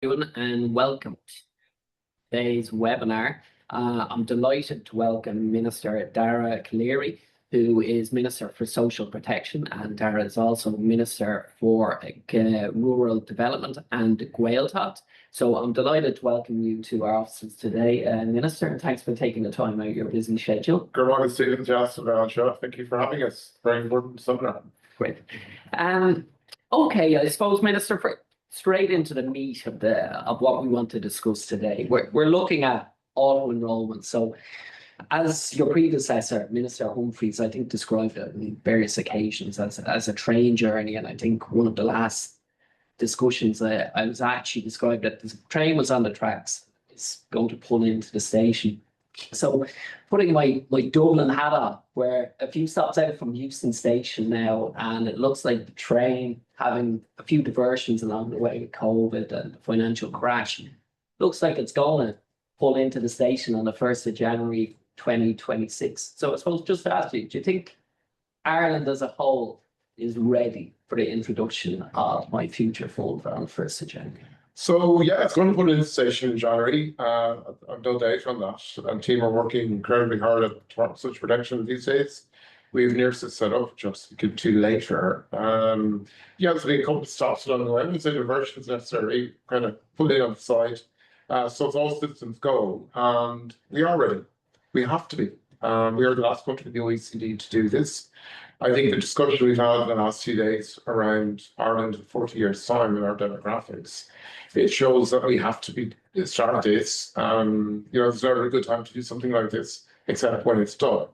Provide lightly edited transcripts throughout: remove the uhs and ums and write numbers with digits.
And welcome to today's webinar. I'm delighted to welcome Minister Dara Calleary, who is Minister for Social Protection, and Dara is also Minister for Rural Development and Gaeltacht. So I'm delighted to welcome you to our offices today, Minister, and thanks for taking the time out of your busy schedule. Good morning, Stephen. Thank you for having us. Very important seminar. Great. Okay, I suppose, Minister, straight into the meat of what we want to discuss today. We're looking at auto-enrolment. So as your predecessor, Minister Humphreys, I think described it on various occasions as a train journey. And I think one of the last discussions I was actually described that the train was on the tracks. It's going to pull into the station. So putting my Dublin hat on, we're a few stops out from Euston Station now, and it looks like the train, having a few diversions along the way with COVID and the financial crash, looks like it's going to pull into the station on the 1st of January 2026. So I suppose just to ask you, do you think Ireland as a whole is ready for the introduction of MyFuture Fund on the 1st of January? So yeah, it's going to put in the station in January. I've no doubt on that. And team are working incredibly hard at such protection these days. We have nurses set up, just to get to later. Yeah, there's been a couple of stops along the way. I wouldn't say diversions necessarily, kind of put it on the side. So it's all systems go. And we are ready. We have to be. We are the last country in the OECD to do this. I think the discussion we've had in the last 2 days around Ireland in 40 years' time and our demographics, it shows that we have to start this. There's never a good time to do something like this, except when it's done.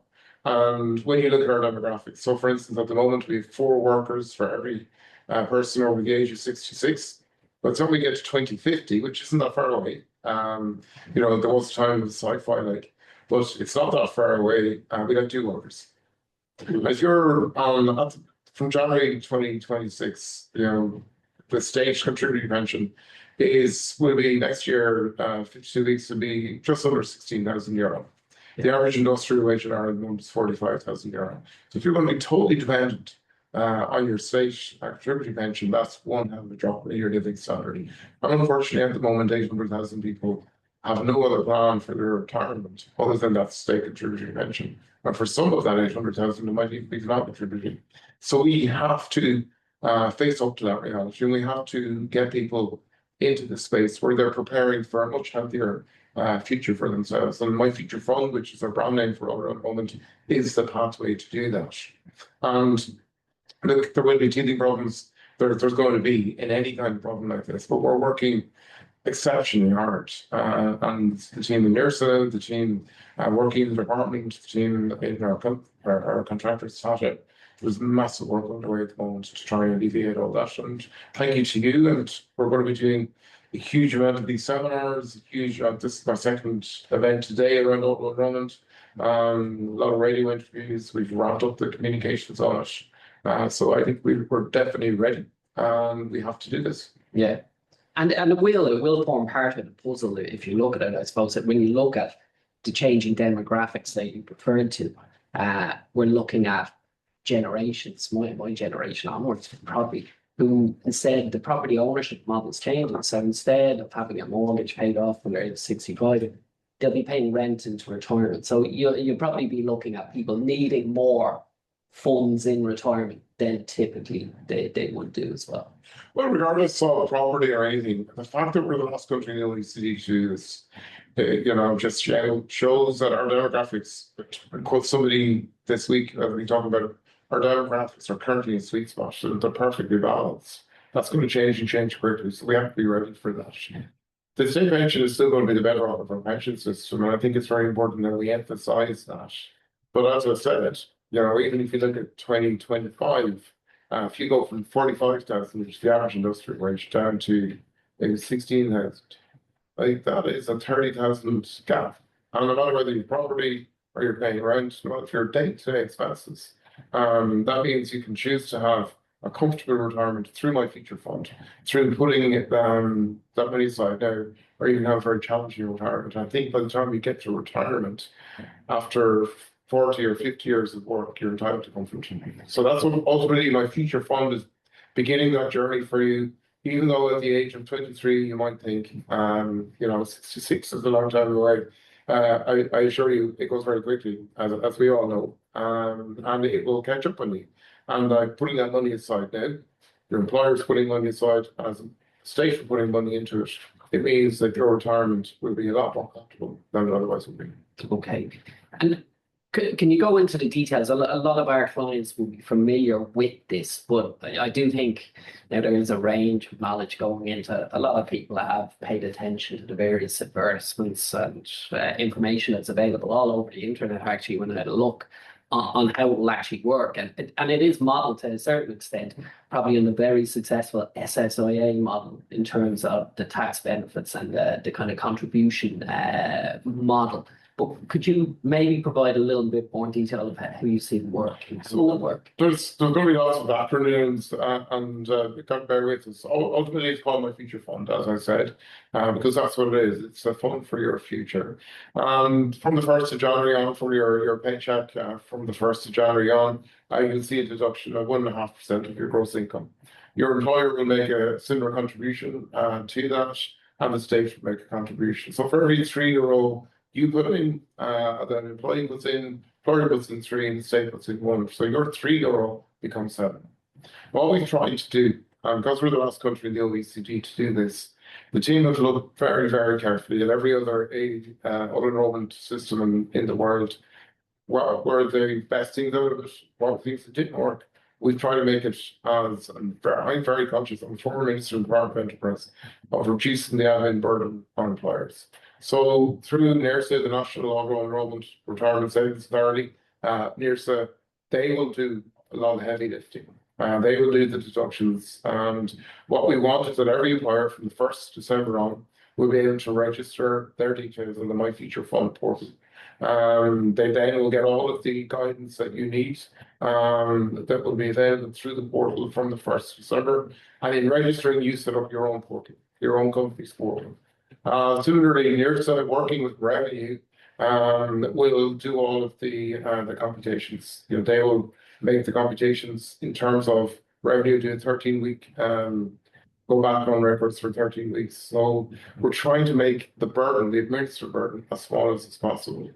And when you look at our demographics, so for instance, at the moment, we have 4 workers for every person over the age of 66. But when we get to 2050, which isn't that far away, there was a time of sci-fi, but it's not that far away. We got 2 workers. As you're on from January 2026, the state contributing pension will be next year, 52 weeks will be just under €16,000. The average industrial wage in Ireland is €45,000. So if you're going to be totally dependent on your state contributing pension, that's one hell of a drop in your living standard. And unfortunately, at the moment, 800,000 people have no other plan for their retirement other than that state contributing pension. And for some of that 800,000, it might even be not contributing. So we have to face up to that reality, and we have to get people into the space where they're preparing for a much healthier future for themselves. And MyFuture Fund, which is our brand name for Auto-Enrolment, is the pathway to do that. And look, there will be teething problems. There's going to be in any kind of problem like this, but we're working exceptionally hard. And the team in Nursa, the team working in the department, the team in our contractors, Tata, there's massive work underway at the moment to try and alleviate all that. And thank you to you. And we're going to be doing a huge amount of these seminars, this is my second event today around Auto-Enrolment. A lot of radio interviews. We've wrapped up the communications on it. So I think we're definitely ready. We have to do this. Yeah. And it will form part of the puzzle if you look at it. I suppose that when you look at the changing demographics that you referred to, we're looking at generations, my generation onwards, probably, who instead the property ownership model is changing. So instead of having a mortgage paid off when they're 65, they'll be paying rent into retirement. So you'll probably be looking at people needing more funds in retirement than typically they would do as well. Well, regardless of property or anything, the fact that we're the last country in the OECD to do this, just shows that our demographics, I quote somebody this week, as we talk about it, our demographics are currently in sweet spot, so they're perfectly balanced. That's going to change quickly, so we have to be ready for that. The state pension is still going to be the bedrock of our pension system, and I think it's very important that we emphasize that. But as I said, even if you look at 2025, if you go from 45,000, which is the average industrial wage, down to maybe 16,000, I think that is a 30,000 gap. And no matter whether you're property or you're paying rent, no matter if you're day-to-day expenses, that means you can choose to have a comfortable retirement through MyFuture Fund, through putting that money aside now, or you can have a very challenging retirement. I think by the time you get to retirement, after 40 or 50 years of work, you're entitled to comfort. So that's what ultimately MyFuture Fund is, beginning that journey for you. even though at the age of 23, you might think, 66 is a long time away. I assure you, it goes very quickly, as we all know, and it will catch up on you. And putting that money aside now, your employer's putting money aside, as the state are putting money into it, it means that your retirement will be a lot more comfortable than it otherwise would be. Okay. And can you go into the details? A lot of our clients will be familiar with this, but I do think now there is a range of knowledge going into. A lot of people have paid attention to the various advertisements and information that's available all over the internet, actually, when I had a look on how it will actually work. And it is modeled to a certain extent, probably in the very successful SSIA model in terms of the tax benefits and the kind of contribution model. But could you maybe provide a little bit more detail of how you see it work and how it will work? There's going to be lots of acronyms, and you got to bear with us. Ultimately, it's called MyFuture Fund, as I said, because that's what it is. It's a fund for your future. And from the 1st of January on, for your paycheck, from the 1st of January on, you'll see a deduction of 1.5% of your gross income. Your employer will make a similar contribution to that, and the state will make a contribution. So for every €3 you put in, the employee puts in, employer puts in 3, and the state puts in 1. So your €3 becomes 7. What we've tried to do, because we're the last country in the OECD to do this, the team have looked very, very carefully at every other auto-enrolment system in the world. Where the best things out of it, what things that didn't work. We've tried to make it as, I'm very conscious, I'm former Minister in the Department of Enterprise, of reducing the admin burden on employers. So through NERSA, the National Auto-Enrolment Retirement Savings Authority, NERSA, they will do a lot of heavy lifting. They will do the deductions. And what we want is that every employer from the 1st of December on will be able to register their details on the MyFuture Fund portal. They then will get all of the guidance that you need that will be available through the portal from the 1st of December. And in registering, you set up your own portal, your own company's portal. Similarly, NERSA, working with Revenue, will do all of the computations. They will make the computations in terms of Revenue, do a 13-week go back on records for 13 weeks. So we're trying to make the burden, the administrative burden, as small as possible.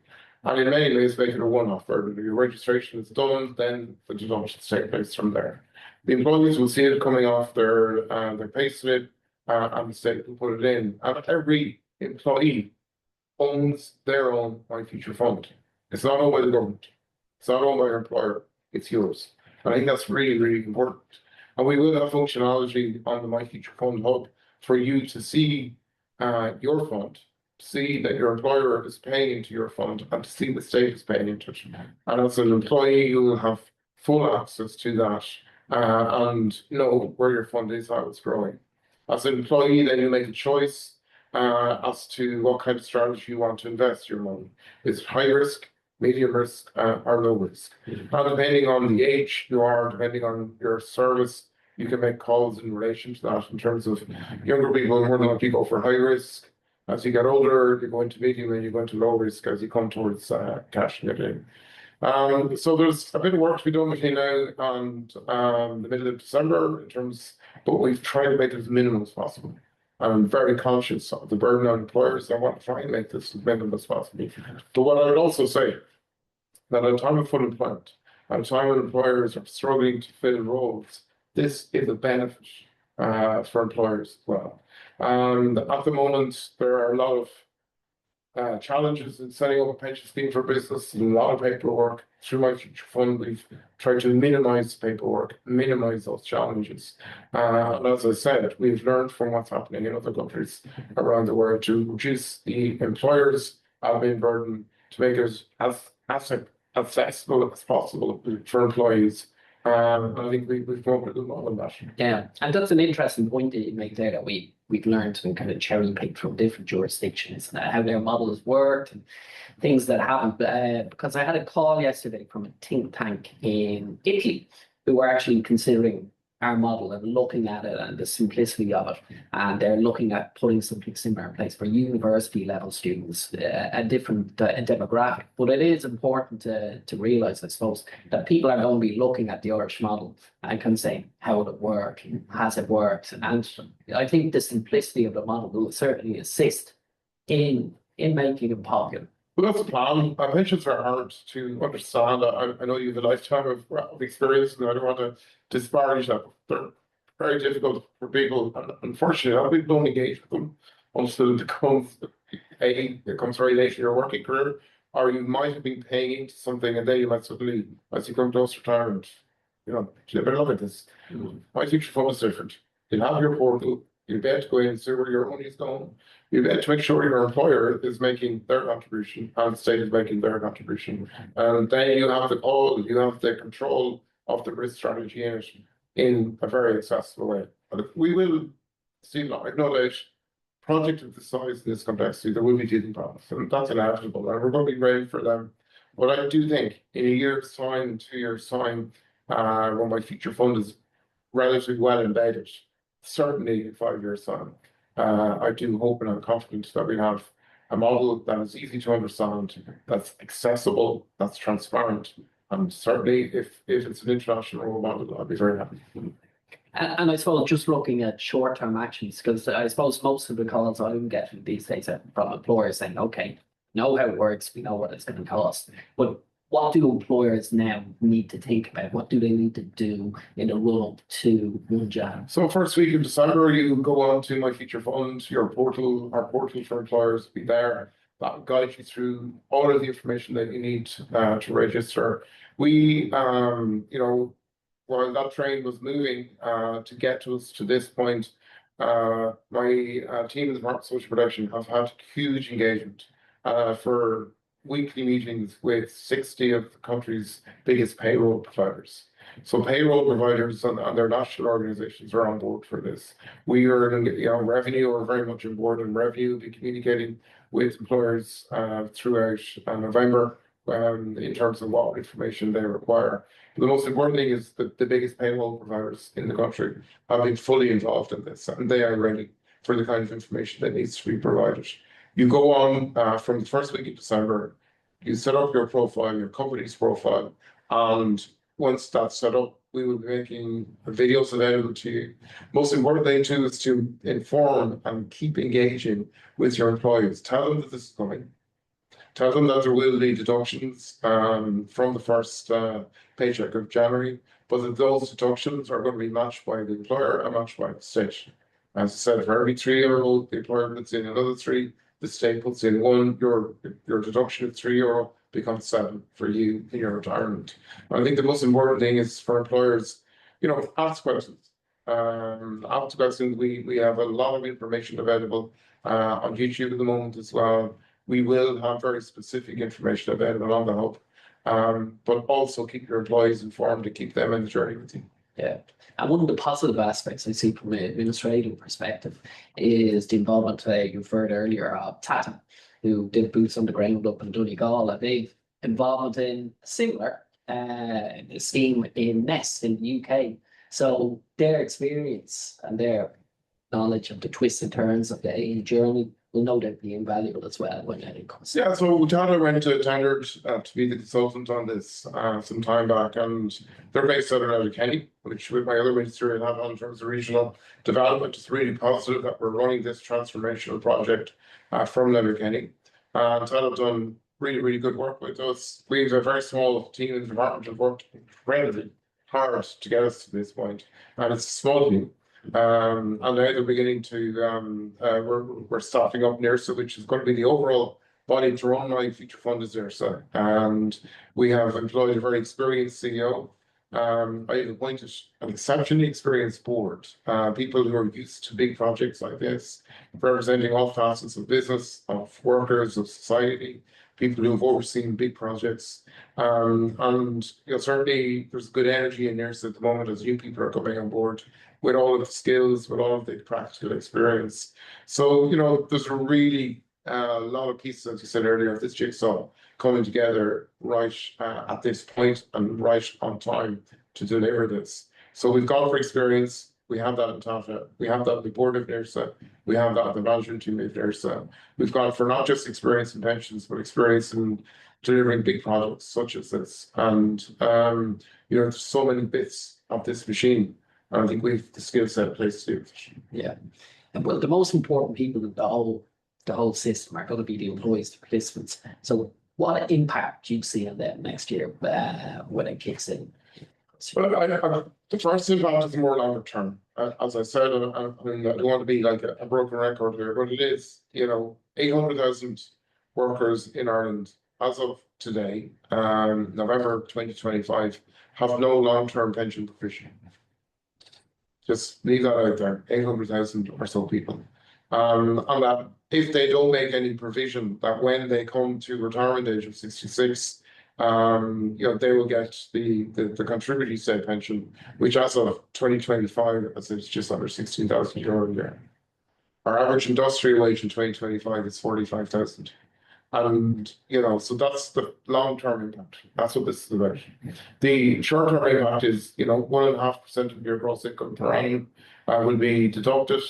And in many ways, make it a one-off burden. Your registration is done, then the deductions take place from there. The employees will see it coming off their pay slip, and the state will put it in. And every employee owns their own MyFuture Fund. It's not owned by the government. It's not owned by your employer. It's yours. And I think that's really, really important. And we will have functionality on the MyFuture Fund hub for you to see your fund, see that your employer is paying into your fund, and to see the state is paying into it. And as an employee, you will have full access to that and know where your fund is, how it's growing. As an employee, then you make a choice as to what kind of strategy you want to invest your money. Is it high risk, medium risk, or low risk? Now, depending on the age you are, depending on your service, you can make calls in relation to that. In terms of younger people, more than likely go for high risk. As you get older, you go into medium and you go into low risk as you come towards cashing it in. So there's a bit of work to be done between now and the middle of December in terms, but we've tried to make it as minimal as possible. I'm very conscious of the burden on employers. I want to try and make this as minimal as possible. But what I would also say that at a time of full employment, at a time when employers are struggling to fill roles, this is a benefit for employers as well. And at the moment, there are a lot of challenges in setting up a pension scheme for business, a lot of paperwork. Through MyFuture Fund, we've tried to minimize paperwork, minimize those challenges. And as I said, we've learned from what's happening in other countries around the world to reduce the employer's admin burden, to make it as accessible as possible for employees. I think we've come up with a good model on that. Yeah, and that's an interesting point that you make there, that we've learned to kind of cherry pick from different jurisdictions and how their models worked and things that haven't. Because I had a call yesterday from a think tank in Italy who were actually considering our model and looking at it and the simplicity of it, and they're looking at putting something similar in place for university level students, a different demographic. But it is important to realise, I suppose, that people are going to be looking at the Irish model and can say, how would it work? Has it worked? And I think the simplicity of the model will certainly assist in making it popular. Well, that's the plan. Pensions are hard to understand. I know you have a lifetime of experience, and I don't want to disparage that. They're very difficult for people, and unfortunately, a lot of people don't engage with them until it comes very late in your working career, or you might have been paying into something, and then you might suddenly, as you come close to retirement, you better look at this. MyFuture Fund is different. You'll have your portal. You'll be able to go in and see where your money is going. You'll be able to make sure your employer is making their contribution and the state is making their contribution. And then you have the control of the risk strategy in a very accessible way. But we will see, like no doubt, project of the size of this complexity, there will be teething problems, and that's inevitable, and we're going to be ready for them. But I do think in a year's time, 2 years' time, when MyFuture Fund is relatively well embedded, certainly in 5 years' time, I do hope and I'm confident that we have a model that is easy to understand, that's accessible, that's transparent, and certainly if it's an international role model, I'll be very happy. And I suppose just looking at short-term actions, because I suppose most of the calls I'm getting these days are from employers saying, okay, know how it works, we know what it's going to cost, but what do employers now need to think about? What do they need to do in the run-up to 1 Jan? So first week of December, you go on to MyFuture Fund, your portal, our portal for employers will be there. That will guide you through all of the information that you need to register. We, while that train was moving to get to us to this point, my team in the Department of Social Protection have had huge engagement for weekly meetings with 60 of the country's biggest payroll providers. So payroll providers and their national organizations are on board for this. We are, revenue are very much on board, and revenue will be communicating with employers throughout November in terms of what information they require. The most important thing is that the biggest payroll providers in the country have been fully involved in this, and they are ready for the kind of information that needs to be provided. You go on from the first week of December, you set up your profile, your company's profile, and once that's set up, we will be making videos available to you. Most important thing too is to inform and keep engaging with your employees. Tell them that this is coming. Tell them that there will be deductions from the first paycheck of January, but that those deductions are going to be matched by the employer and matched by the state. As I said, for every €3, the employer puts in another 3. The state puts in 1, your deduction of €3 becomes 7 for you in your retirement. And I think the most important thing is for employers, ask questions. Ask questions. We have a lot of information available on YouTube at the moment as well. We will have very specific information available on the hub, but also keep your employees informed to keep them in the journey with you. Yeah. And one of the positive aspects I see from an administrative perspective is the involvement you referred earlier of Tata, who did boots on the ground up in Donegal, and they've involvement in a similar scheme in Nest in the UK. So their experience and their knowledge of the twists and turns of the AA journey will no doubt be invaluable as well when it comes. Yeah, so Dara went to tendered to be the consultant on this some time back, and they're based out of Kenny, which with my other ministerial hat on in terms of regional development, is really positive that we're running this transformational project from Letterkenny. And Dara have done really, really good work with us. We have a very small team in the department have worked incredibly hard to get us to this point, and it's a small team. And now they're beginning to we're staffing up NERSA, which is going to be the overall body to run MyFuture Fund is NERSA, and we have employed a very experienced CEO. I've appointed an exceptionally experienced board, people who are used to big projects like this, representing all facets of business, of workers, of society, people who have overseen big projects. And certainly there's good energy in NERSA at the moment as new people are coming on board with all of the skills, with all of the practical experience. So, there's a really lot of pieces, as you said earlier, of this jigsaw coming together right at this point and right on time to deliver this. So we've gone for experience. We have that in Tata. We have that in the board of NIRSA. We have that in the management team of NIRSA. We've gone for not just experience in pensions, but experience in delivering big projects such as this. And there's so many bits of this machine. And I think we've the skill set placed to do it. Yeah. And well, the most important people in the whole system are going to be the employees, the participants. So what impact do you see on them next year when it kicks in? Well, the first impact is more longer term. As I said, I don't want to be like a broken record here, but it is, 800,000 workers in Ireland as of today, November 2025, have no long-term pension provision. Just leave that out there, 800,000 or so people. And that if they don't make any provision, that when they come to retirement age of 66, they will get the contributory state pension, which as of 2025, it's just under 16,000 euro a year. Our average industrial wage in 2025 is 45,000. And, so that's the long-term impact. That's what this is about. The short-term impact is, 1.5% of your gross income per annum will be deducted.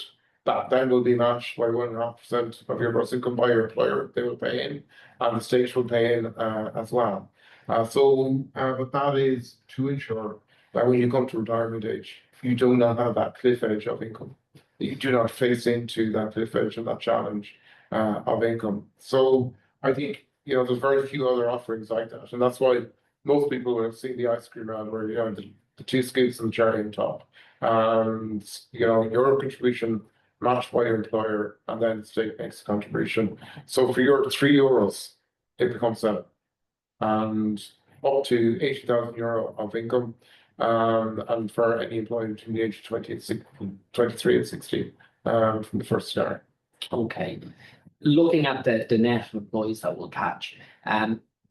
That then will be matched by 1.5% of your gross income by your employer. They will pay in, and the state will pay in as well. But that is to ensure that when you come to retirement age, you do not have that cliff edge of income. You do not face into that cliff edge and that challenge of income. So I think, there's very few other offerings like that. And that's why most people have seen the ice cream ad where, the two scoops and the cherry on top. And, your contribution matched by your employer, and then the state makes a contribution. So for your €3, it becomes 7. And up to 80,000 euro of income, and for any employee between the age of 23 and 60, from the first start. Okay. Looking at the net employees that will catch,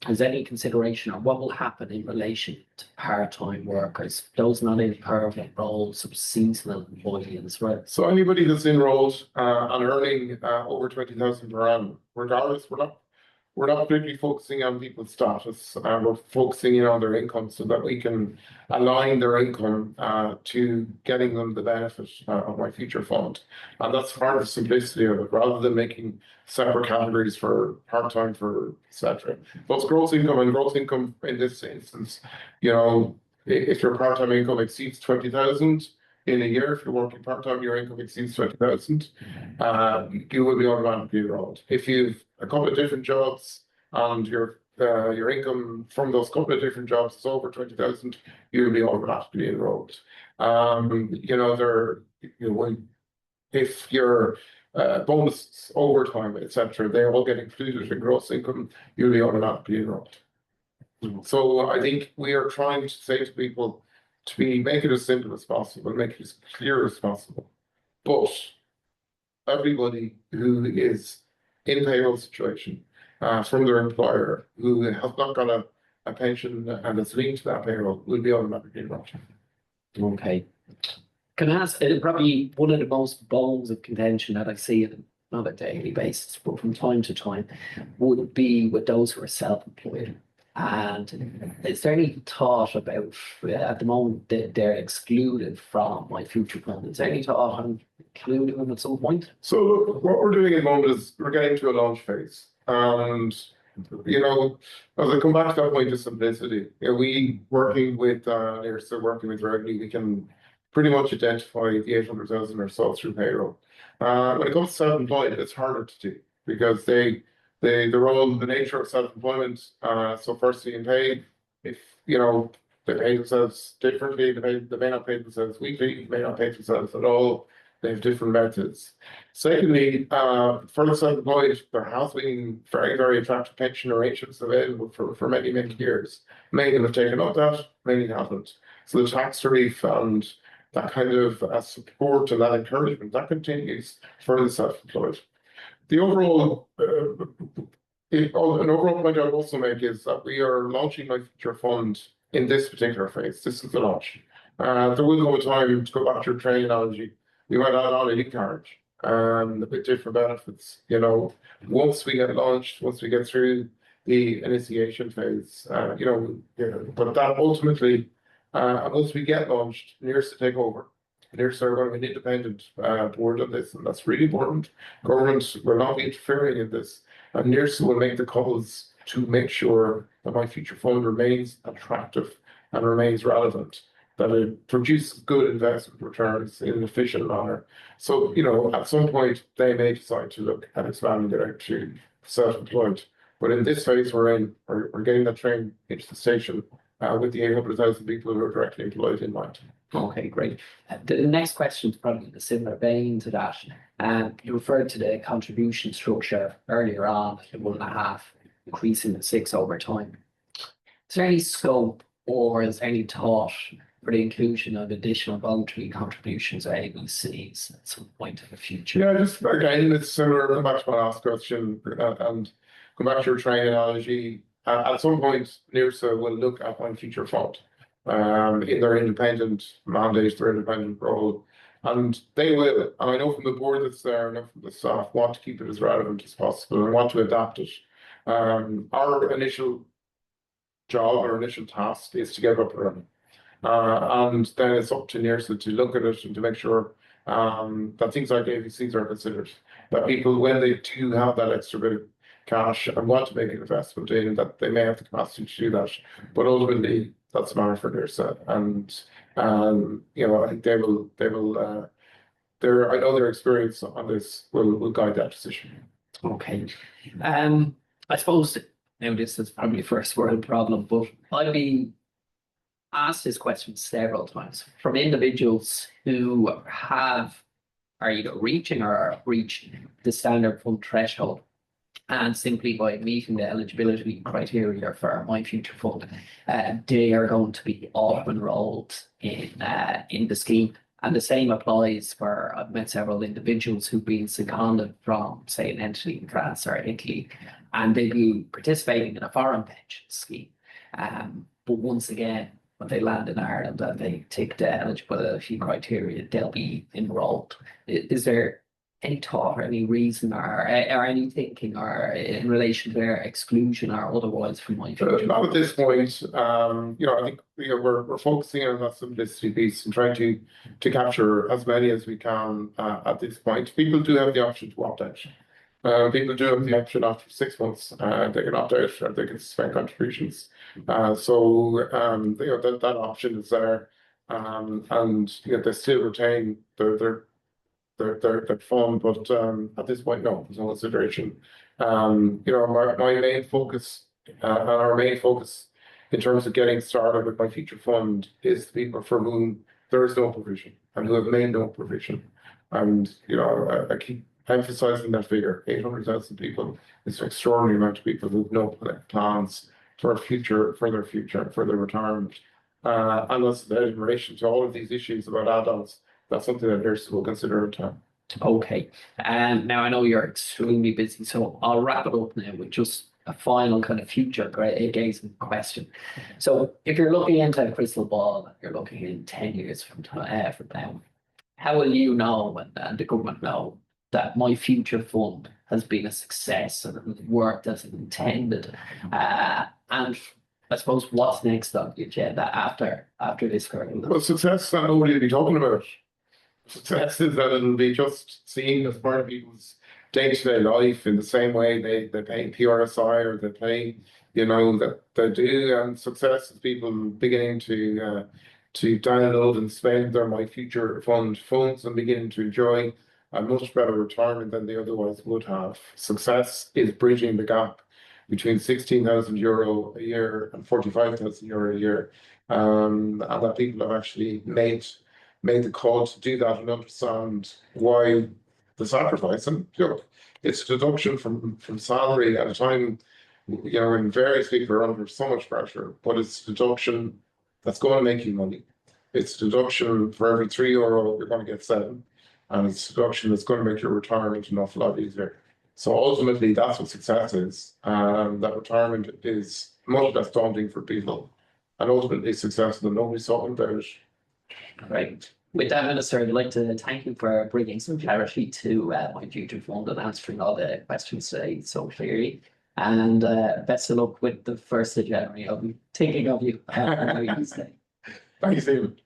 is any consideration on what will happen in relation to part-time workers, those not in permanent roles, seasonal employees, right? So anybody that's enrolled and earning over 20,000 per annum, regardless, we're not particularly focusing on people's status. We're focusing on their income so that we can align their income to getting them the benefit of MyFuture Fund. And that's part of the simplicity of it, rather than making separate categories for part-time, for etc. But gross income in this instance, if your part-time income exceeds 20,000 in a year, if you're working part-time, your income exceeds 20,000, you will be automatically enrolled. If you've a couple of different jobs and your income from those couple of different jobs is over 20,000, you'll be automatically enrolled. If your bonus, overtime, etc., they all get included in gross income, you'll be automatically enrolled. So I think we are trying to say to people make it as simple as possible, make it as clear as possible. But everybody who is in payroll situation from their employer who has not got a pension and is linked to that payroll will be automatically enrolled. Okay. Can I ask, probably one of the most bones of contention that I see on not a daily basis, but from time to time, would be with those who are self-employed. And is there any thought about, at the moment, that they're excluded from MyFuture Fund? Is there any thought on including them at some point? So look, what we're doing at the moment is we're getting to a launch phase. And, as I come back to that point of simplicity, we working with revenue, we can pretty much identify the 800,000 or so through payroll. When it comes to self-employed, it's harder to do because the nature of self-employment. So firstly, in pay, if they pay themselves differently, they may not pay themselves weekly, may not pay themselves at all. They have different methods. Secondly, for the self-employed, there has been very, very attractive pension arrangements available for many, many years. Many have taken up that, many haven't. So the tax relief and that kind of support and that encouragement, that continues for the self-employed. The overall, an overall point I would also make is that we are launching MyFuture Fund in this particular phase. This is the launch. There will come a time, to go back to your train analogy, we might add on a e-card with different benefits. Once we get launched, once we get through the initiation phase, but that ultimately And once we get launched, NIRS to take over. NIRS are going to be an independent board on this, and that's really important. Government will not be interfering in this, and NIRS will make the calls to make sure that MyFuture Fund remains attractive and remains relevant, that it produces good investment returns in an efficient manner. So, at some point, they may decide to look at expanding it out to self-employed. But in this phase we're in, we're getting that train into the station with the 800,000 people who are directly employed in mind. Okay, great. The next question is probably in a similar vein to that. You referred to the contribution structure earlier on, the 1.5, increasing to 6 over time. Is there any scope or is there any thought for the inclusion of additional voluntary contributions or ABCs at some point in the future? Yeah, just again, it's similar back to my last question, and come back to your train analogy. At some point, NIRSA will look at MyFuture Fund in their independent mandate, their independent role. And they will, and I know from the board that's there, and from the staff, want to keep it as relevant as possible and want to adapt it. Our initial job, our initial task is to get up and running. And then it's up to NIRSA to look at it and to make sure that things like ABCs are considered. That people, when they do have that extra bit of cash and want to make an investment in, that they may have the capacity to do that. But ultimately, that's a matter for NIRSA. And I think they will. I know their experience on this will guide that decision. Okay. I suppose now this is probably a first world problem, but I've been asked this question several times from individuals who are either reaching or reached the standard fund threshold, and simply by meeting the eligibility criteria for MyFuture Fund, they are going to be auto-enrolled in the scheme. And the same applies for, I've met several individuals who've been seconded from, say, an entity in France or Italy, and they'll be participating in a foreign pension scheme. But once again, when they land in Ireland and they tick the eligibility criteria, they'll be enrolled. Is there any thought or any reason or any thinking or in relation to their exclusion or otherwise from MyFuture? Not at this point. I think we're focusing on that simplicity piece and trying to capture as many as we can at this point. People do have the option to opt out. People do have the option after 6 months. They can opt out or they can suspend contributions. So that option is there, and they still retain their fund, but at this point, no, there's no consideration. My main focus and our main focus in terms of getting started with MyFuture Fund is the people for whom there is no provision and who have made no provision. And I keep emphasizing that figure. 800,000 people is an extraordinary amount of people who have no plans for their future, for their retirement. And that's in relation to all of these issues about adults. That's something that NIRSA will consider in time. Okay. Now I know you're extremely busy, so I'll wrap it up now with just a final kind of future gazing question. So if you're looking into a crystal ball, you're looking in 10 years from now, how will you know and the government know that MyFuture Fund has been a success and has worked as intended? And I suppose what's next on the agenda after this current? Well, success, I know what you'll be talking about. Success is that it'll be just seen as part of people's day-to-day life in the same way they pay PRSI or they pay, that they do. And success is people beginning to download and spend their MyFuture Fund funds and beginning to enjoy a much better retirement than they otherwise would have. Success is bridging the gap between €16,000 a year and €45,000 a year, and that people have actually made the call to do that and understand why the sacrifice. And it's a deduction from salary at a time, when various people are under so much pressure, but it's a deduction that's going to make you money. It's a deduction for every €3 you're going to get 7, and it's a deduction that's going to make your retirement an awful lot easier. So ultimately, that's what success is. That retirement is much less daunting for people, and ultimately successful than nobody's talking about it. Right. With that, Minister, I'd like to thank you for bringing some clarity to MyFuture Fund and answering all the questions today so clearly. And best of luck with the 1st of January. I'll be thinking of you. Thank you, Stephen.